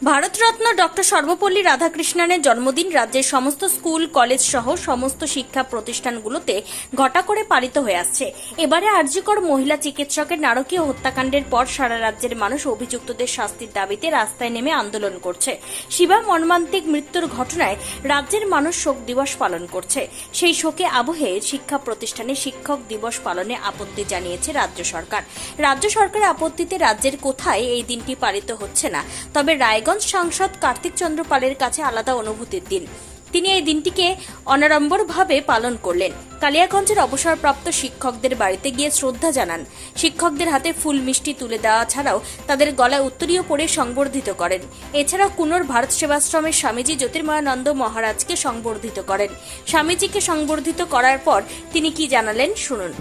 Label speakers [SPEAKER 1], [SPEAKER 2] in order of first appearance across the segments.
[SPEAKER 1] Bharat Ratna doctor Sarvepalli রাধাকৃষ্ণনের জন্মদিন রাজ্যের সমস্ত স্কুল কলেজ সহ সমস্ত শিক্ষা প্রতিষ্ঠানগুলোতে ঘটা করে পালিত হয়ে আসছে। এবারে আরজিকর মহিলা চিকিৎসকের নারকীয় হত্যাকাণ্ডের পর সারা রাজ্যের মানুষ অভিযুক্তদের শাস্তির দাবিতে রাস্তায় নেমে আন্দোলন করছে। শিবা মর্মান্তিক মৃত্যুর ঘটনায় রাজ্যের মানুষ শোক দিবস পালন করছে। সেই শোকে আবহে শিক্ষা প্রতিষ্ঠানে শিক্ষক দিবস পালনে আপত্তি জানিয়েছে রাজ্য সরকার। রাজ্য সরকারের আপত্তিতে রাজ্যের কোথায় এই দিনটি পালিত হচ্ছে না, তবে রায়গঞ্জ সাংসদ কার্তিক চন্দ্র পালের কাছে আলাদা অনুভূতির দিন। তিনি এই দিনটিকে অনাড়ম্বরভাবে পালন করলেন। কালিয়াগঞ্জের অবসরপ্রাপ্ত শিক্ষকদের বাড়িতে গিয়ে শ্রদ্ধা জানান। শিক্ষকদের হাতে ফুল মিষ্টি তুলে দেওয়া ছাড়াও তাদের গলায় উত্তরীয় পরে সংবর্ধিত করেন। এছাড়াও কুনোর ভারত সেবাশ্রমের স্বামীজি জ্যোতির্ময়ানন্দ মহারাজকে সংবর্ধিত করেন। স্বামীজিকে সংবর্ধিত করার পর তিনি কি জানালেন শুনুন।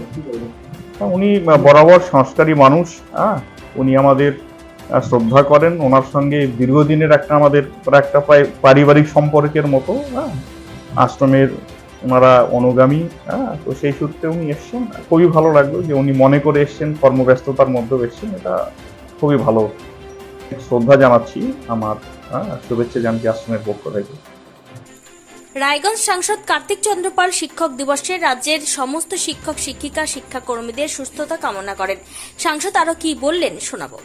[SPEAKER 2] উনি বরাবর সংস্কারী মানুষ, উনি আমাদের শ্রদ্ধা করেন। ওনার সঙ্গে দীর্ঘদিনের আমাদের একটা পারিবারিক সম্পর্কের মতো আশ্রমের ওনারা অনুগামী। তো সেই সূত্রে উনি এসছেন, খুবই ভালো লাগলো যে উনি মনে করে এসছেন, কর্মব্যস্ততার মধ্যেও এসছেন, এটা খুবই ভালো। শ্রদ্ধা জানাচ্ছি, আমার শুভেচ্ছা জানাচ্ছি আশ্রমের পক্ষ থেকে।
[SPEAKER 1] রায়গঞ্জ সাংসদ কার্তিক চন্দ্র পাল শিক্ষক দিবসে রাজ্যের সমস্ত শিক্ষক শিক্ষিকা শিক্ষাকর্মীদের সুস্থতা কামনা করেন। সাংসদ আরো কি বললেন শোনাবো।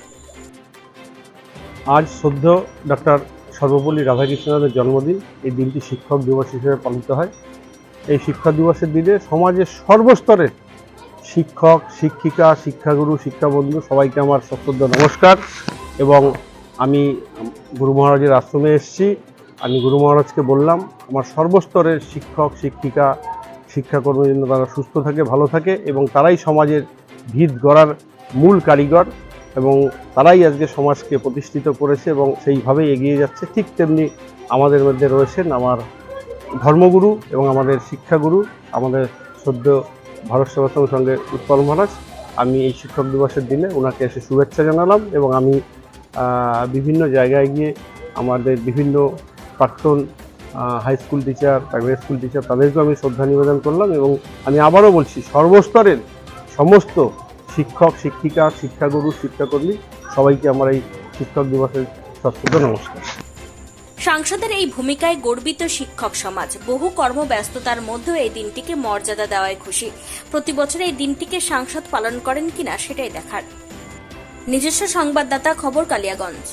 [SPEAKER 3] আজ শ্রদ্ধেয় ডক্টর সর্বপল্লী রাধাকৃষ্ণনের জন্মদিন। এই দিনটি শিক্ষক দিবস হিসেবে পালিত হয়। এই শিক্ষক দিবসের দিনে সমাজের সর্বস্তরের শিক্ষক শিক্ষিকা শিক্ষাগুরু শিক্ষাবন্ধু সবাইকে আমার সশ্রদ্ধ নমস্কার। এবং আমি গুরু মহারাজের আশ্রমে এসেছি। আমি গুরু মহারাজকে বললাম আমার সর্বস্তরের শিক্ষক শিক্ষিকা শিক্ষাকর্মীর জন্য তারা সুস্থ থাকে, ভালো থাকে এবং তারাই সমাজের ভিত গড়ার মূল কারিগর এবং তারাই আজকে সমাজকে প্রতিষ্ঠিত করেছে এবং সেইভাবেই এগিয়ে যাচ্ছে। ঠিক তেমনি আমাদের মধ্যে রয়েছেন আমার ধর্মগুরু এবং আমাদের শিক্ষাগুরু, আমাদের শ্রদ্ধেয় ভারত সেবাশ্রমের সঙ্গে উৎপল মহারাজ। আমি এই শিক্ষক দিবসের দিনে ওনাকে এসে শুভেচ্ছা জানালাম এবং আমি বিভিন্ন জায়গায় গিয়ে আমাদের বিভিন্ন প্রাক্তন high school teacher, primary school teacher, তাদেরকেও আমি শ্রদ্ধা নিবেদন করলাম এবং আমি আবারও বলছি সর্বস্তরের সমস্ত শিক্ষক শিক্ষিকা শিক্ষাগুরু শিক্ষাকর্মী সবাইকে আমার এই শিক্ষক দিবসের সশ্রদ্ধ নমস্কার।
[SPEAKER 1] সাংসদের এই ভূমিকায় গর্বিত শিক্ষক সমাজ। বহু কর্মব্যস্ততার মধ্যেও এই দিনটিকে মর্যাদা দেওয়ায় খুশি। প্রতি বছর এই দিনটিকে সাংসদ পালন করেন কিনা সেটাই দেখার। নিজস্ব সংবাদদাতা, খবর কালিয়াগঞ্জ।